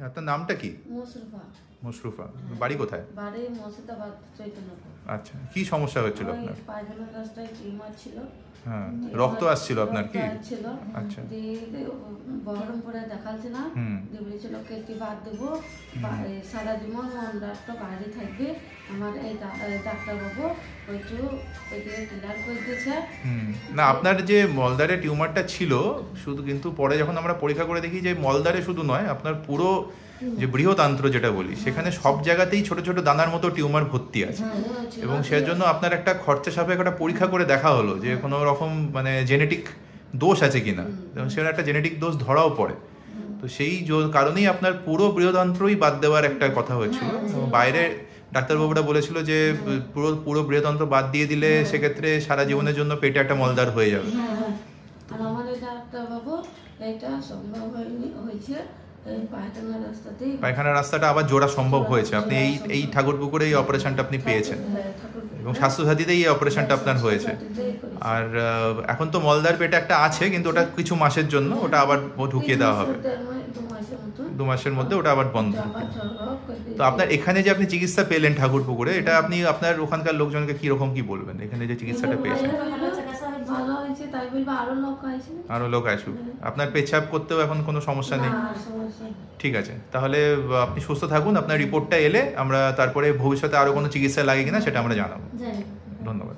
আপনার নামটা কি? মুশরফা। মুশরফা। বাড়ি কোথায়? বাড়ি মুর্শিদাবাদ, চৈতন্যপুর। আচ্ছা, কি সমস্যা হচ্ছিল আপনার? পায়খানার রাস্তায় টিউমার ছিল। হ্যাঁ, রক্ত আসছিল আপনার কি? ছিল। আচ্ছা। বহরমপুরে দেখাচ্ছিলাম, বলেছিল কেটে বাদ দেবো, সারা জীবন মনটা বাইরে থাকবে। আমার এই ডাক্তারবাবু একটু ক্লিয়ার করে দিয়েছে। না, আপনার যে মলদ্বারে টিউমারটা ছিল শুধু, কিন্তু পরে যখন আমরা পরীক্ষা করে দেখি যে মলদ্বারে শুধু নয়, আপনার পুরো যে বৃহদান্ত্র যেটা বলি সেখানে সব জায়গাতেই ছোট ছোট দানার মতো টিউমার ভর্তি আছে। এবং সেজন্য আপনার একটা খরচা সাপেক্ষ একটা পরীক্ষা করে দেখা হলো যে কোনো রকম মানে জেনেটিক দোষ আছে কিনা, এবং সেখানে একটা জেনেটিক দোষ ধরাও পড়ে। তো সেই কারণেই আপনার পুরো বৃহদান্ত্রই বাদ দেওয়ার একটা কথা হয়েছিল। বাইরে ডাক্তারবাবুরা বলেছিল যে পুরো বৃহদান্ত্র বাদ দিয়ে দিলে সেক্ষেত্রে সারা জীবনের জন্য পেটে একটা মলদ্বার হয়ে যাবে। আর আমাদের ডাক্তারবাবু এটা সম্ভব হয়েছে পায়খানার রাস্তাটা আবার জোড়া সম্ভব হয়েছে। আপনি এই ঠাকুরপুকুরে এই অপারেশনটা আপনি পেয়েছেন, এবং স্বাস্থ্যসাথীতেই এই অপারেশনটা আপনার হয়েছে। আর এখন তো মলদ্বার পেটে একটা আছে, কিন্তু ওটা কিছু মাসের জন্য, ওটা আবার ঢুকিয়ে দেওয়া হবে 2 মাসের মধ্যে, ওটা আবার বন্ধ হবে। তো আপনার এখানে যে আপনি চিকিৎসা পেলেন ঠাকুরপুকুরে, এটা আপনি আপনার ওখানকার লোকজনকে কিরকম কি বলবেন এখানে যে চিকিৎসাটা পেয়েছেন? আরো লোক আসুক। আপনার পেচ্ছাপ করতেও এখন কোনো সমস্যা নেই? ঠিক আছে, তাহলে আপনি সুস্থ থাকুন। আপনার রিপোর্টটা এলে আমরা তারপরে ভবিষ্যতে আরো কোনো চিকিৎসা লাগে কিনা সেটা আমরা জানাবো। ধন্যবাদ।